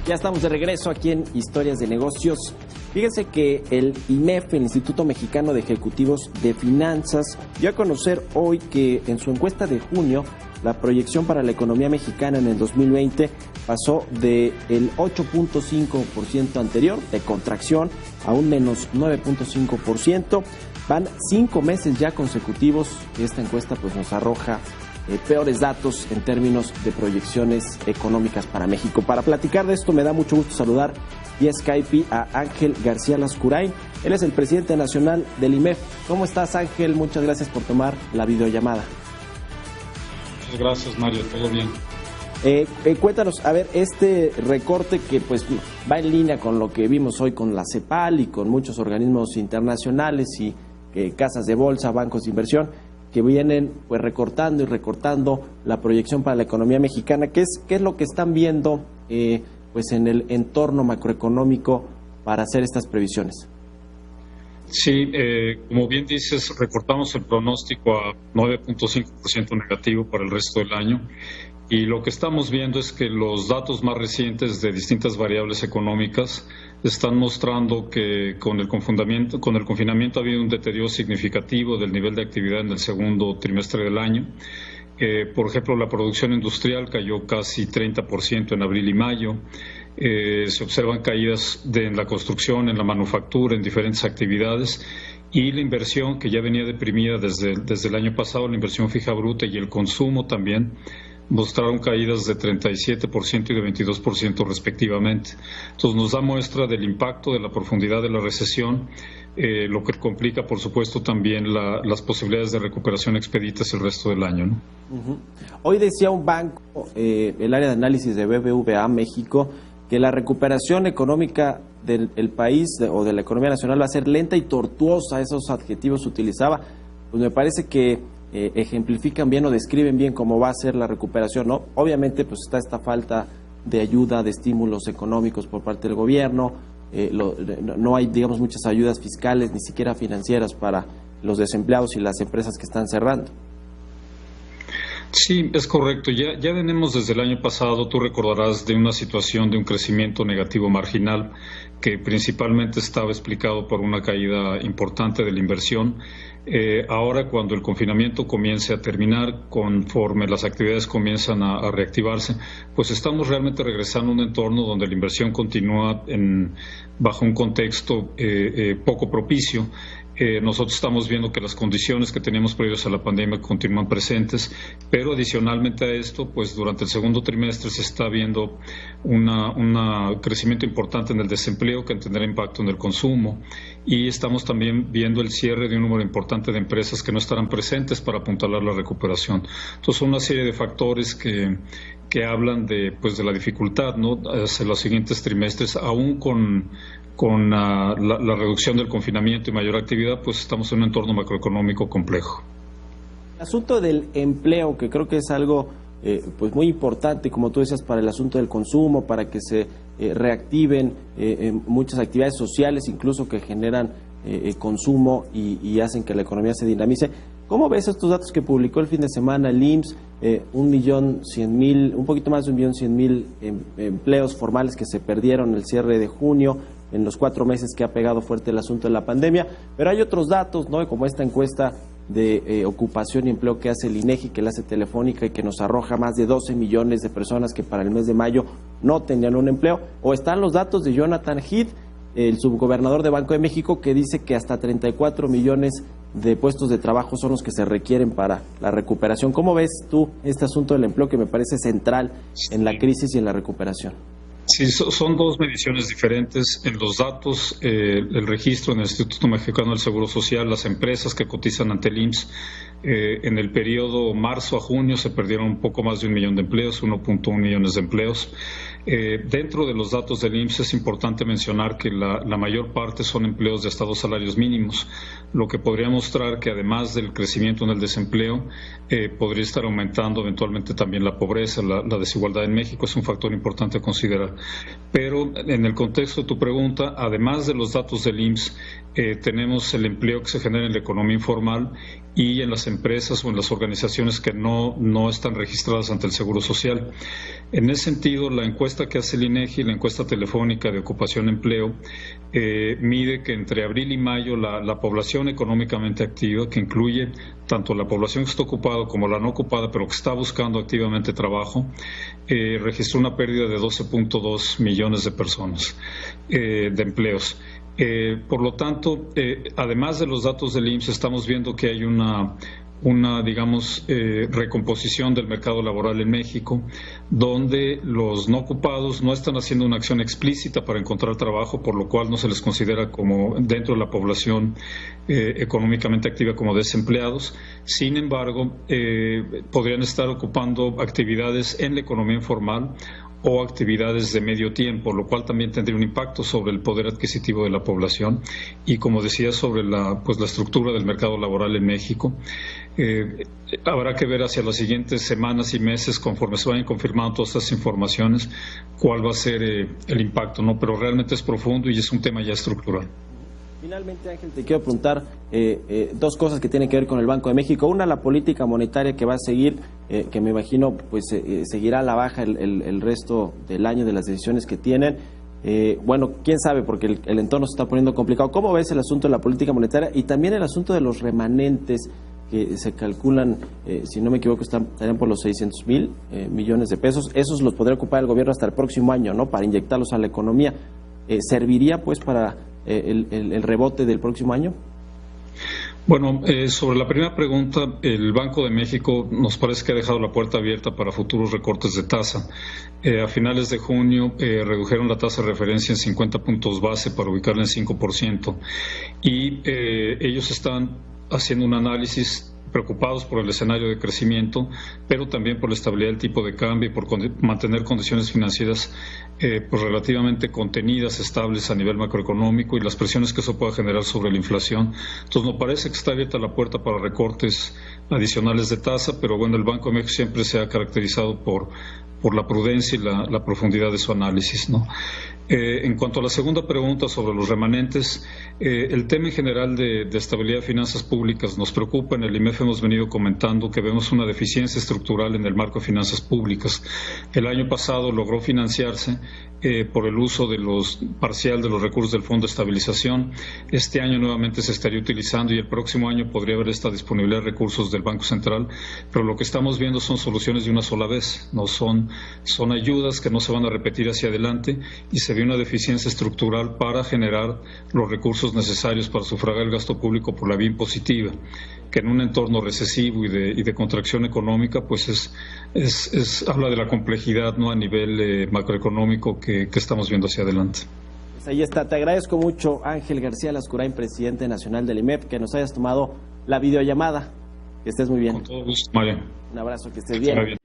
Ya estamos de regreso aquí en Historias de Negocios. Fíjense que el IMEF, el Instituto Mexicano de Ejecutivos de Finanzas, dio a conocer hoy que en su encuesta de junio, la proyección para la economía mexicana en el 2020 pasó del 8.5% anterior, de contracción, a un menos 9.5%. Van 5 meses ya consecutivos que esta encuesta pues nos arroja peores datos en términos de proyecciones económicas para México. Para platicar de esto me da mucho gusto saludar vía Skype a Ángel García Lascurain. Él es el presidente nacional del IMEF. ¿Cómo estás, Ángel? Muchas gracias por tomar la videollamada. Muchas gracias, Mario. Todo bien. Cuéntanos, a ver, este recorte que pues va en línea con lo que vimos hoy con la CEPAL y con muchos organismos internacionales y casas de bolsa, bancos de inversión, que vienen pues recortando y recortando la proyección para la economía mexicana. ¿Qué es lo que están viendo pues en el entorno macroeconómico para hacer estas previsiones? Sí, como bien dices, recortamos el pronóstico a 9.5% negativo para el resto del año. Y lo que estamos viendo es que los datos más recientes de distintas variables económicas están mostrando que con el confinamiento ha habido un deterioro significativo del nivel de actividad en el segundo trimestre del año. Por ejemplo, la producción industrial cayó casi 30% en abril y mayo. Se observan caídas en la construcción, en la manufactura, en diferentes actividades. Y la inversión, que ya venía deprimida desde el año pasado, la inversión fija bruta y el consumo también, mostraron caídas de 37% y de 22% respectivamente. Entonces nos da muestra del impacto, de la profundidad de la recesión, lo que complica, por supuesto, también las posibilidades de recuperación expeditas el resto del año, ¿no? Hoy decía un banco, el área de análisis de BBVA México, que la recuperación económica del país o de la economía nacional va a ser lenta y tortuosa. Esos adjetivos utilizaba. Pues me parece que ejemplifican bien o describen bien cómo va a ser la recuperación, ¿no? Obviamente pues está esta falta de ayuda, de estímulos económicos por parte del gobierno, no hay, digamos, muchas ayudas fiscales, ni siquiera financieras para los desempleados y las empresas que están cerrando. Sí, es correcto. Ya venimos desde el año pasado, tú recordarás, de una situación de un crecimiento negativo marginal que principalmente estaba explicado por una caída importante de la inversión. Ahora, cuando el confinamiento comience a terminar, conforme las actividades comienzan a reactivarse, pues estamos realmente regresando a un entorno donde la inversión continúa bajo un contexto poco propicio. Nosotros estamos viendo que las condiciones que teníamos previas a la pandemia continúan presentes, pero adicionalmente a esto, pues durante el segundo trimestre se está viendo un crecimiento importante en el desempleo que tendrá impacto en el consumo, y estamos también viendo el cierre de un número importante de empresas que no estarán presentes para apuntalar la recuperación. Entonces son una serie de factores que hablan de la dificultad, ¿no?, hacia los siguientes trimestres, aún con la reducción del confinamiento y mayor actividad, pues estamos en un entorno macroeconómico complejo. El asunto del empleo, que creo que es algo pues muy importante, como tú decías, para el asunto del consumo, para que se reactiven muchas actividades sociales, incluso que generan consumo y hacen que la economía se dinamice. ¿Cómo ves estos datos que publicó el fin de semana el IMSS? 1.100.000, un poquito más de 1.100.000 empleos formales que se perdieron el cierre de junio, en los 4 meses que ha pegado fuerte el asunto de la pandemia, pero hay otros datos, ¿no?, como esta encuesta de ocupación y empleo que hace el INEGI, que la hace Telefónica y que nos arroja más de 12 millones de personas que para el mes de mayo no tenían un empleo, o están los datos de Jonathan Heath, el subgobernador de Banco de México, que dice que hasta 34 millones de puestos de trabajo son los que se requieren para la recuperación. ¿Cómo ves tú este asunto del empleo, que me parece central en la crisis y en la recuperación? Sí, son dos mediciones diferentes. En los datos, el registro en el Instituto Mexicano del Seguro Social, las empresas que cotizan ante el IMSS, en el periodo marzo a junio se perdieron un poco más de 1 millón de empleos, 1.1 millones de empleos. Dentro de los datos del IMSS es importante mencionar que la mayor parte son empleos de hasta 2 salarios mínimos, lo que podría mostrar que además del crecimiento en el desempleo, podría estar aumentando eventualmente también la pobreza, la desigualdad en México. Es un factor importante a considerar. Pero en el contexto de tu pregunta, además de los datos del IMSS, tenemos el empleo que se genera en la economía informal y en las empresas o en las organizaciones que no están registradas ante el Seguro Social. En ese sentido, la encuesta que hace el INEGI, la encuesta telefónica de ocupación y empleo, mide que entre abril y mayo la población económicamente activa, que incluye tanto la población que está ocupada como la no ocupada, pero que está buscando activamente trabajo, registró una pérdida de 12.2 millones de personas, de empleos. Por lo tanto, además de los datos del IMSS, estamos viendo que hay una digamos, recomposición del mercado laboral en México, donde los no ocupados no están haciendo una acción explícita para encontrar trabajo, por lo cual no se les considera como dentro de la población económicamente activa como desempleados. Sin embargo, podrían estar ocupando actividades en la economía informal o actividades de medio tiempo, lo cual también tendría un impacto sobre el poder adquisitivo de la población y, como decía, sobre la estructura del mercado laboral en México. Habrá que ver hacia las siguientes semanas y meses, conforme se vayan confirmando todas estas informaciones, cuál va a ser el impacto, ¿no? Pero realmente es profundo y es un tema ya estructural. Finalmente, Ángel, te quiero preguntar dos cosas que tienen que ver con el Banco de México. Una, la política monetaria que va a seguir, que me imagino pues seguirá a la baja el resto del año de las decisiones que tienen. Bueno, quién sabe, porque el entorno se está poniendo complicado. ¿Cómo ves el asunto de la política monetaria y también el asunto de los remanentes que se calculan, si no me equivoco, estarían por los 600,000 millones de pesos? Esos los podría ocupar el gobierno hasta el próximo año, ¿no?, para inyectarlos a la economía. ¿Serviría pues para el rebote del próximo año? Bueno, sobre la primera pregunta, el Banco de México nos parece que ha dejado la puerta abierta para futuros recortes de tasa. A finales de junio redujeron la tasa de referencia en 50 puntos base para ubicarla en 5%, y ellos están haciendo un análisis, preocupados por el escenario de crecimiento, pero también por la estabilidad del tipo de cambio y por mantener condiciones financieras pues relativamente contenidas, estables a nivel macroeconómico, y las presiones que eso pueda generar sobre la inflación. Entonces, nos parece que está abierta la puerta para recortes adicionales de tasa, pero bueno, el Banco de México siempre se ha caracterizado por la prudencia y la profundidad de su análisis, ¿no? En cuanto a la segunda pregunta sobre los remanentes, el tema en general de estabilidad de finanzas públicas nos preocupa. En el IMEF hemos venido comentando que vemos una deficiencia estructural en el marco de finanzas públicas. El año pasado logró financiarse por el uso parcial de los recursos del Fondo de Estabilización. Este año nuevamente se estaría utilizando, y el próximo año podría haber esta disponibilidad de recursos del Banco Central, pero lo que estamos viendo son soluciones de una sola vez, no son ayudas que no se van a repetir hacia adelante, y se ve una deficiencia estructural para generar los recursos necesarios para sufragar el gasto público por la vía impositiva, que en un entorno recesivo y de contracción económica, pues habla de la complejidad, ¿no?, a nivel macroeconómico que estamos viendo hacia adelante. Pues ahí está. Te agradezco mucho, Ángel García Lascurain, presidente nacional del IMEF, que nos hayas tomado la videollamada. Que estés muy bien. Con todo gusto, Mario. Un abrazo, que estés bien.